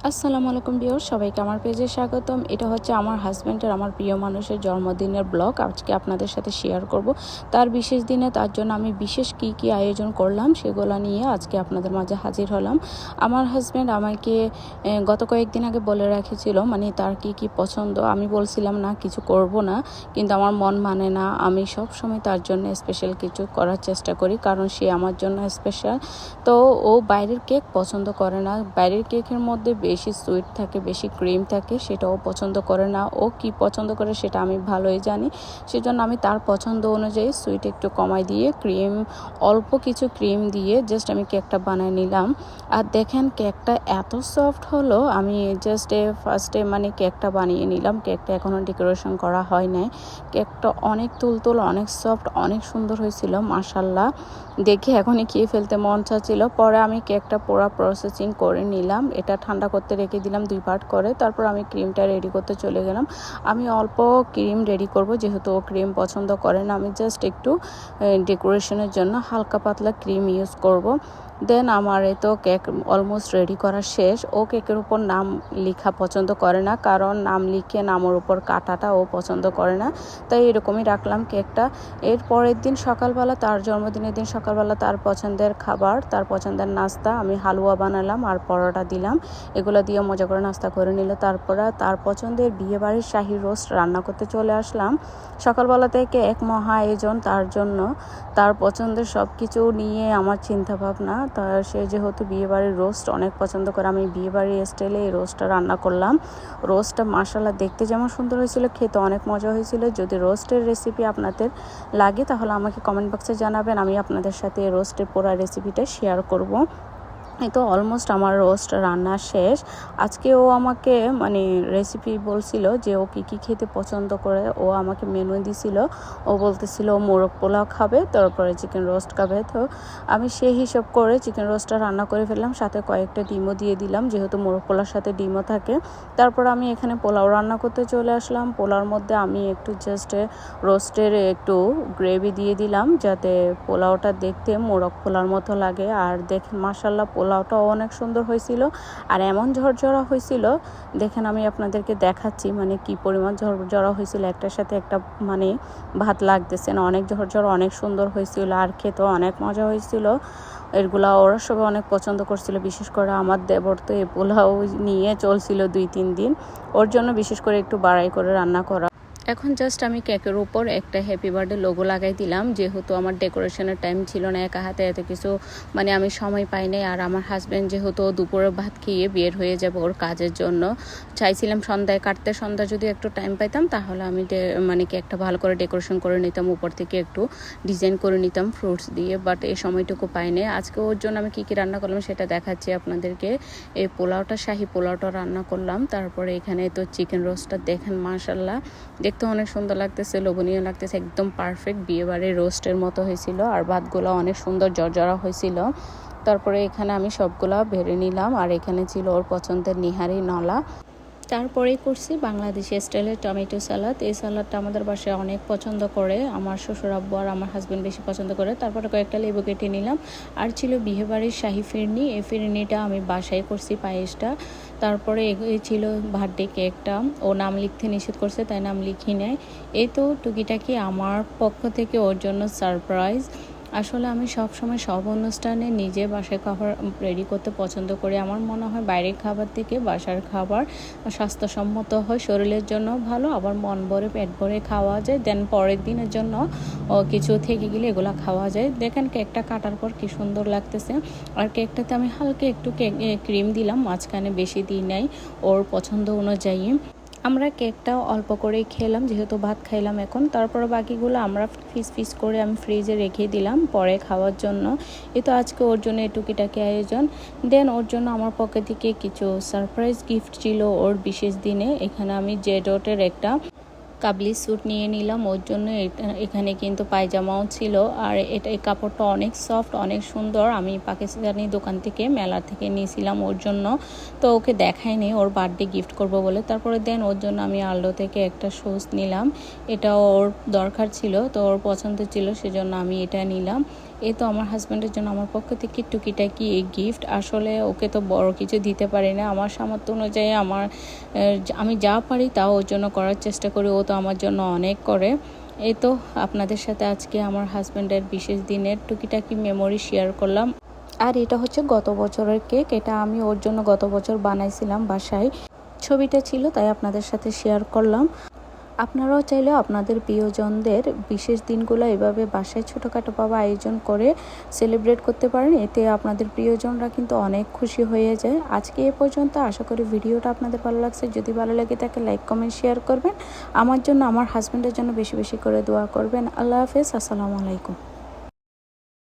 আসসালামু আলাইকুম ভিউয়ার্স, সবাইকে আমার পেজে স্বাগতম। এটা হচ্ছে আমার হাজব্যান্ডের, আমার প্রিয় মানুষের জন্মদিনের ব্লগ আজকে আপনাদের সাথে শেয়ার করব। তার বিশেষ দিনে তার জন্য আমি বিশেষ কি আয়োজন করলাম সেগুলো নিয়ে আজকে আপনাদের মাঝে হাজির হলাম। আমার হাজব্যান্ড আমাকে গত কয়েকদিন আগে বলে রেখেছিল মানে তার কি পছন্দ। আমি বলছিলাম না কিছু করব না, কিন্তু আমার মন মানে না। আমি সব সময় তার জন্য স্পেশাল কিছু করার চেষ্টা করি, কারণ সে আমার জন্য স্পেশাল। তো ও বাইরের কেক পছন্দ করে না। বাইরের কেকের মধ্যে বেশি সুইট থাকে, বেশি ক্রিম থাকে, সেটাও পছন্দ করে না। ও কি পছন্দ করে সেটা আমি ভালোই জানি। সেজন্য আমি তার পছন্দ অনুযায়ী সুইট একটু কমাই দিয়ে অল্প কিছু ক্রিম দিয়ে জাস্ট আমি কেকটা বানিয়ে নিলাম। আর দেখেন কেকটা এত সফট হলো। আমি জাস্ট ফার্স্টে মানে কেকটা বানিয়ে নিলাম। কেকটা এখনও ডেকোরেশন করা হয় নাই। কেকটা অনেক তুলতুল, অনেক সফট, অনেক সুন্দর হয়েছিল মাশাল্লাহ। দেখে এখনই খেয়ে ফেলতে মন চাচ্ছিল। পরে আমি কেকটা পুরো প্রসেসিং করে নিলাম। এটা ঠান্ডা করতে রেখে দিলাম 2 পার্ট করে। তারপর আমি ক্রিমটা রেডি করতে চলে গেলাম। আমি অল্প ক্রিম রেডি করব, যেহেতু ও ক্রিম পছন্দ করে না। আমি জাস্ট একটু ডেকোরেশনের জন্য হালকা পাতলা ক্রিম ইউজ করব। দেন আমার তো কেক অলমোস্ট রেডি করা শেষ। ও কেকের উপর নাম লেখা পছন্দ করে না, কারণ নাম লিখে নামের উপর কাটাটা ও পছন্দ করে না। তাই এরকমই রাখলাম কেকটা। এর পরের দিন সকালবেলা, তার জন্মদিনের দিন সকালবেলা তার পছন্দের খাবার, তার পছন্দের নাস্তা, আমি হালুয়া বানালাম আর পরোটা দিলাম। এগুলো দিয়ে মজা করে নাস্তা করে নিল। তারপরে তার পছন্দের বিয়েবাড়ির শাহী রোস্ট রান্না করতে চলে আসলাম। সকালবেলা থেকে এক মহা আয়োজন তার জন্য। তার পছন্দের সব কিছু নিয়ে আমার চিন্তা ভাবনা। তার সে যেহেতু বিয়েবাড়ির রোস্ট অনেক পছন্দ করে, আমি বিয়েবাড়ির স্টাইলে এই রোস্টটা রান্না করলাম। রোস্টটা মাশাআল্লাহ দেখতে যেমন সুন্দর হয়েছিল, খেতে অনেক মজা হয়েছিল। যদি রোস্টের রেসিপি আপনাদের লাগে তাহলে আমাকে কমেন্ট বক্সে জানাবেন, আমি আপনাদের সাথে রোস্টের পুরো রেসিপিটা শেয়ার করব। এই তো অলমোস্ট আমার রোস্ট রান্না শেষ। আজকে ও আমাকে মানে রেসিপি বলছিল যে ও কী খেতে পছন্দ করে। ও আমাকে মেনু দিছিল। ও বলতেছিল মোরগ পোলাও খাবে, তারপরে চিকেন রোস্ট খাবে। তো আমি সেই হিসাব করে চিকেন রোস্টটা রান্না করে ফেললাম, সাথে কয়েকটা ডিমও দিয়ে দিলাম, যেহেতু মোরগ পোলাওর সাথে ডিমও থাকে। তারপর আমি এখানে পোলাও রান্না করতে চলে আসলাম। পোলাওর মধ্যে আমি একটু জাস্ট রোস্টের একটু গ্রেভি দিয়ে দিলাম, যাতে পোলাওটা দেখতে মোরগ পোলাওর মতো লাগে। আর দেখেন মাশাআল্লাহ পোলাওটাও অনেক সুন্দর হয়েছিল, আর এমন ঝরঝরা হয়েছিল। দেখেন আমি আপনাদেরকে দেখাচ্ছি মানে কি পরিমাণ ঝরঝরা হয়েছিল, একটার সাথে একটা মানে ভাত লাগতেছে না। অনেক ঝরঝরা, অনেক সুন্দর হয়েছিল, আর খেতেও অনেক মজা হয়েছিল। এগুলা ওরা সবাই অনেক পছন্দ করছিল, বিশেষ করে আমার দেবর তো এই পোলাও নিয়ে চলছিল 2-3 দিন। ওর জন্য বিশেষ করে একটু বাড়াই করে রান্না করা। এখন জাস্ট আমি কেকের উপর একটা হ্যাপি বার্থডে লোগো লাগাই দিলাম, যেহেতু আমার ডেকোরেশনের টাইম ছিল না, একা হাতে এত কিছু মানে আমি সময় পাই নাই। আর আমার হাজব্যান্ড যেহেতু দুপুরে ভাত খেয়ে বের হয়ে যাবে ওর কাজের জন্য, চাইছিলাম সন্ধ্যায় কাটতে। সন্ধ্যা যদি একটু টাইম পাইতাম তাহলে আমি মানে কেকটা ভালো করে ডেকোরেশন করে নিতাম, উপর থেকে একটু ডিজাইন করে নিতাম ফ্রুটস দিয়ে, বাট এই সময়টুকু পাই নাই। আজকে ওর জন্য আমি কী রান্না করলাম সেটা দেখাচ্ছি আপনাদেরকে। এই পোলাওটা, শাহী পোলাওটা রান্না করলাম। তারপরে এখানে তো চিকেন রোস্টটা দেখেন মাশাআল্লাহ দেখতে অনেক সুন্দর লাগতেছে, লোভনীয় লাগতেছে, একদম পারফেক্ট বিয়েবাড়ির রোস্টের মতো হয়েছিল। আর ভাতগুলো অনেক সুন্দর জর্জরা হয়েছিল। তারপরে এখানে আমি সবগুলা ভেড়ে নিলাম। আর এখানে ছিল ওর পছন্দের নিহারি নলা। তারপরেই করছি বাংলাদেশি স্টাইলের টমেটো স্যালাড। এই স্যালাডটা আমাদের বাসায় অনেক পছন্দ করে, আমার শ্বশুর আব্বু আর আমার হাজব্যান্ড বেশি পছন্দ করে। তারপরে কয়েকটা লেবু কেটে নিলাম। আর ছিল বিয়েবাড়ির শাহী ফিরনি, এই ফিরনিটা আমি বাসায় করছি, পায়েসটা। তারপরে এই ছিল বার্থডে কেকটা। ও নাম লিখতে নিষেধ করছে, তাই নাম লিখি নেয়। এই তো টুকিটাকি আমার পক্ষ থেকে ওর জন্য সারপ্রাইজ। আসলে আমি সবসময় সব অনুষ্ঠানে নিজে বাসায় খাবার রেডি করতে পছন্দ করি। আমার মনে হয় বাইরের খাবার থেকে বাসার খাবার স্বাস্থ্যসম্মত হয়, শরীরের জন্য ভালো, আবার মন ভরে পেট ভরে খাওয়া যায়। দেন পরের দিনের জন্য কিছু থেকে গেলে এগুলো খাওয়া যায়। দেখেন কেকটা কাটার পর কি সুন্দর লাগতেছে। আর কেকটাতে আমি হালকা একটু ক্রিম দিলাম, মাঝখানে বেশি দিই নাই, ওর পছন্দ অনুযায়ী। আমরা কেকটা অল্প করেই খেলাম, যেহেতু ভাত খাইলাম এখন। তারপরে বাকিগুলো আমরা পিস করে আমি ফ্রিজে রেখে দিলাম পরে খাওয়ার জন্য। এই তো আজকে ওর জন্য টুকিটাকি আয়োজন। দেন ওর জন্য আমার পকেট থেকে কিছু সারপ্রাইজ গিফট ছিল ওর বিশেষ দিনে। এখানে আমি জেডটের একটা কাবলি স্যুট নিয়ে নিলাম ওর জন্য। এখানে কিন্তু পায়জামাও ছিল। আর এই কাপড়টা অনেক সফট, অনেক সুন্দর। আমি পাকিস্তানি দোকান থেকে, মেলা থেকে নিয়েছিলাম ওর জন্য। তো ওকে দেখাইনি, ওর বার্থডে গিফট করব বলে। তারপরে দেন ওর জন্য আমি আলদো থেকে একটা শুজ নিলাম। এটা ওর দরকার ছিল, তো ওর পছন্দ ছিল, সেজন্য আমি এটা নিলাম। এই তো আমার হাজব্যান্ডের জন্য আমার পক্ষ থেকে টুকিটাকি এই গিফট। আসলে ওকে তো বড় কিছু দিতে পারি না, আমার সামর্থ্য অনুযায়ী আমি যা পারি তাও ওর জন্য করার চেষ্টা করি, ও তো আমার জন্য অনেক করে। এই তো আপনাদের সাথে আজকে আমার হাজব্যান্ডের বিশেষ দিনের টুকিটাকি মেমোরি শেয়ার করলাম। আর এটা হচ্ছে গত বছরের কেক, এটা আমি ওর জন্য গত বছর বানাইছিলাম বাসায়, ছবিটা ছিল তাই আপনাদের সাথে শেয়ার করলাম। আপনারাও চাইলে আপনাদের প্রিয়জনদের বিশেষ দিনগুলো এভাবে বাসায় ছোটোখাটোভাবে আয়োজন করে সেলিব্রেট করতে পারেন, এতে আপনাদের প্রিয়জনরা কিন্তু অনেক খুশি হয়ে যায়। আজকে এ পর্যন্ত, আশা করি ভিডিওটা আপনাদের ভালো লাগছে। যদি ভালো লাগে তাকে লাইক কমেন্ট শেয়ার করবেন, আমার জন্য আমার হাজব্যান্ডের জন্য বেশি বেশি করে দোয়া করবেন। আল্লাহ হাফেজ, আসসালামু আলাইকুম।